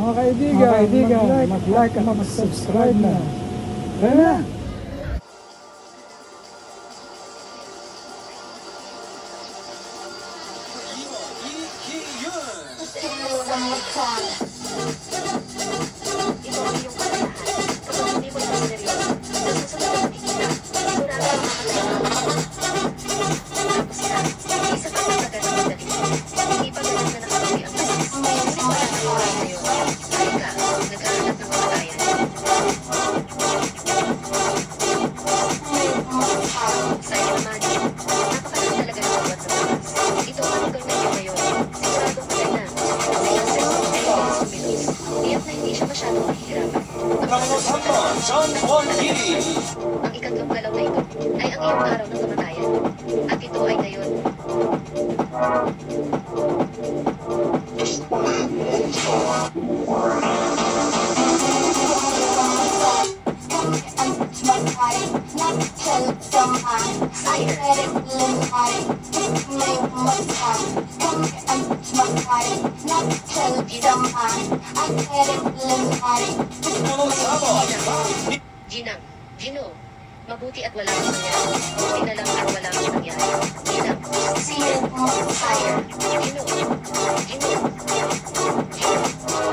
Mga kaibigan, mag-like at mag-subscribe na. Tara na! Ang ikatlong galaw na ito ay ang iyong araw ng kamatayan. At ito ay ngayon. Ginang, Gino, mabuti at wala kang nangyari. Buti na lang at wala kang nangyari. Ginang, Sire, Sire, Gino, Gino,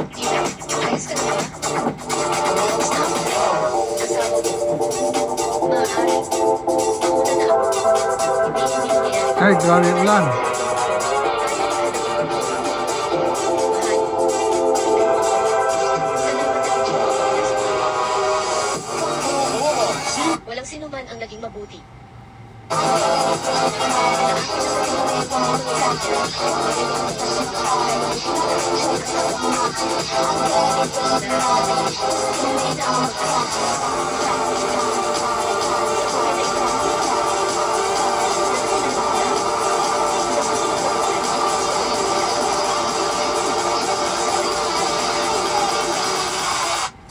Ginang, ayos ka na ba? Kamusta ang asawa mo? Maaari, nauna na ako. Hindi nangyari. Ay, grabe ulan. Walang sino man ang naging mabuti.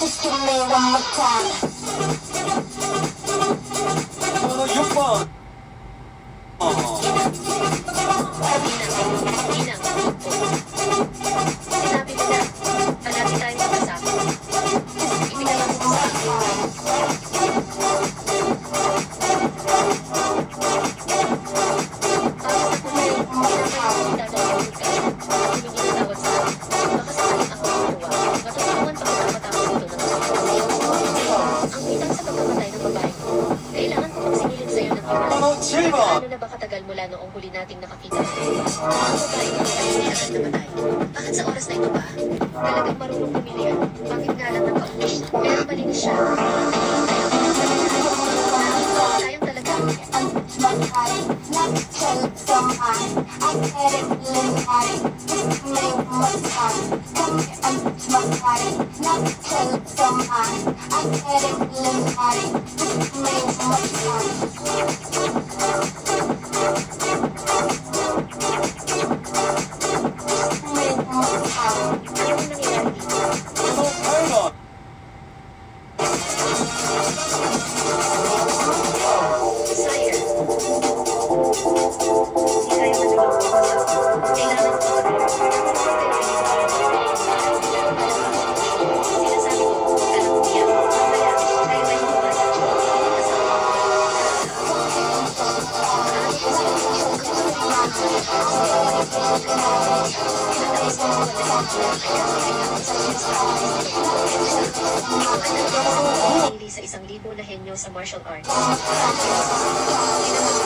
Just give me one more time. Sinabi mo na, palagi tayong magkasama. Ipinalang mo sa akin. Bakit ako ngayon, pinapayagpunta ng iyong ka at humingi ng tawad sa akin. Baka sakaling ako matuwa, matutulungan pa kita matapos ito ng ang pitang sa pagkamatay ng babae ko. Kailangan ko pang singilin sa'yo ng hiwalay. Ano na ba katagal mula noong huli nating nakakita? Ang babae ko ay hindi agad namatay. Bakit sa oras na ito ba? Talagang marunong pumili yan. Bakit nga lang napauwi? Pero malinis siya. Sayang talaga. Anong nangyayari dito? Sire. Hindi kaya matulog ko sa kailangan ko. Sinasabi ko, alam ko yan. Mamaya, kayo ay mabasa. Hindi sa 1,000 na henyo sa martial arts. Ginamit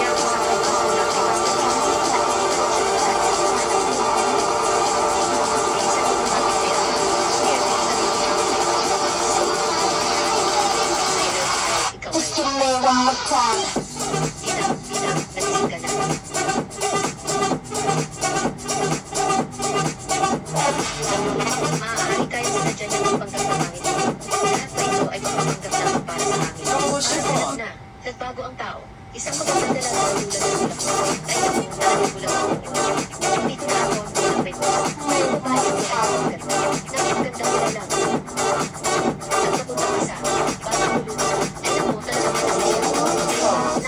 niya ang isang kaibasang lakiwas na Just give me one more time. Ginang, nagising ka na. Maaari tayo sinadya niya ng panggap na pangit. Lahat na ito ay magpapanggap lamang para sa amin. Alam na, nagbago ang tao. Isang magandang dalaga ng tulad ng bulak ko ay nagmumula ng bulak ko. Dito na ako ang bulak may ko. Ang babae ko ay maganda. Napakaganda nila lang. At napunta ka sa batang ulunod ay naku talagang masaya.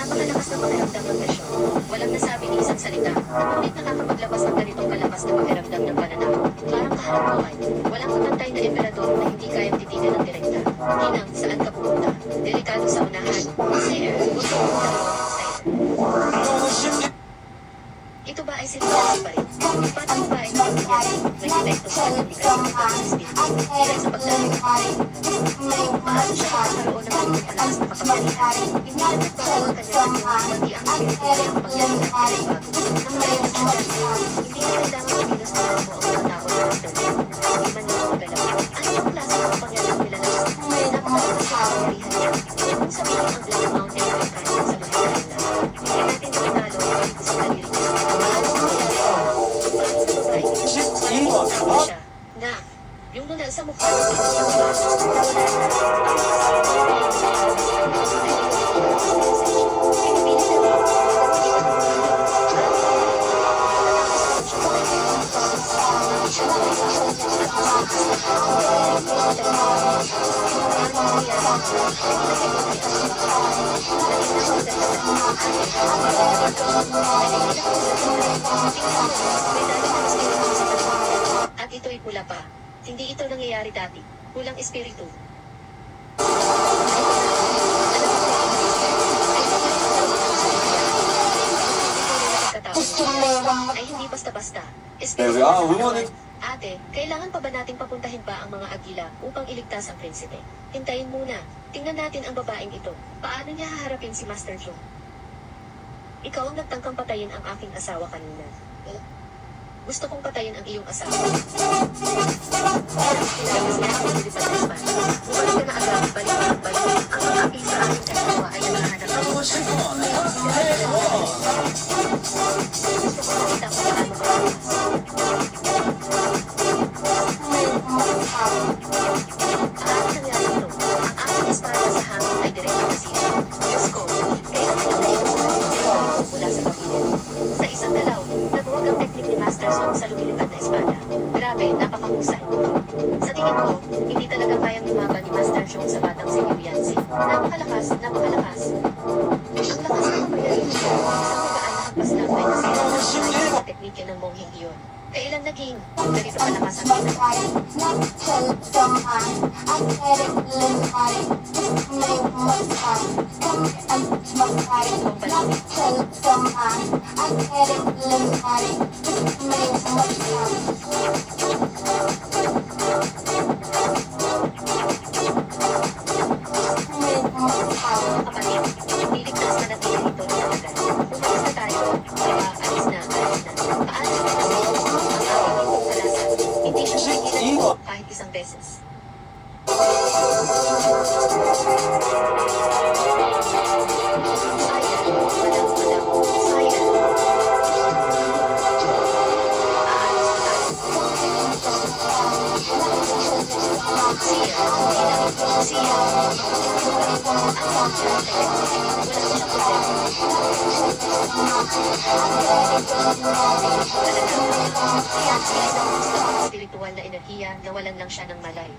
na emperador na hindi kayang titigan ng direkta. Ginang, saan ka pupunta? Delikado sa unahan. Sir, gusto ko pumunta. Ito ba ay seryoso pa rin? Paano mo ba ay nangyayari? Respeto sa kanyang likas ng espiritu. Ilan sa pagdalo. Paano siya makakaroon ng mga palakas na kapangyarihan? Hindi na nagbago ang kanyang pati ang espiritu ay ang pangyarihan at pinagbago. Nang may nasasal, hindi na kailangan makilos na mo ang mga tao na nagdalo. Hindi man nila magalaw. Ano yung klase ng kapangyarihan nila na napakalakas sa kapangyarihan niya? Kung sabihin ang Black Mountain ay kaya sa mga kanila, hindi natin makinalo ang sa daliri niya. Na, yung nunal sa mukha at ito'y pula pa. Hindi ito nangyayari dati. Pulang espiritu. Ay hindi basta-basta. Espiritu Ate, kailangan pa ba nating papuntahin ba ang mga agila upang iligtas ang prinsipe? Hintayin muna. Tingnan natin ang babaeng ito. Paano niya haharapin si Master Joe? Ikaw ang nagtangkang patayin ang aking asawa kanina. Gusto kong patayin ang iyong asawa. Pinalabas niya ang lilipat na Espan. Bumalik ka na agad, balik. Ang mga api sa aking asawa ay nakahanap ng gusto ko makita kung paano makakas. Paano nangyari ito? Ang aking espada sa hangin ay direkta na siya. Diyos ko, kailan na ito sa aking mula sa kabinet. Sa isang dalaw, naghuwag ang teknik ni Master Stone sa lumilipad na espada. Grabe, napakahusay. Sa tingin ko, hindi talaga kayang lumaban ni Master Joe sa batang si Liu Yanzi. Napakalakas. Ang lakas ng kapangyarihan niya. Isang magaan na hampas lang ay nasira sa teknik ng mongheng iyon. Kailan naging ganito palakas ang kapatid, niligtas na natin ito ng talaga. Umalis na tayo. Alis na. Paano na kasi ang aking itong kalasan? Hindi siya makikinig ko kahit isang beses. Spiritual na enerhiya, nawalan lang siya ng malay.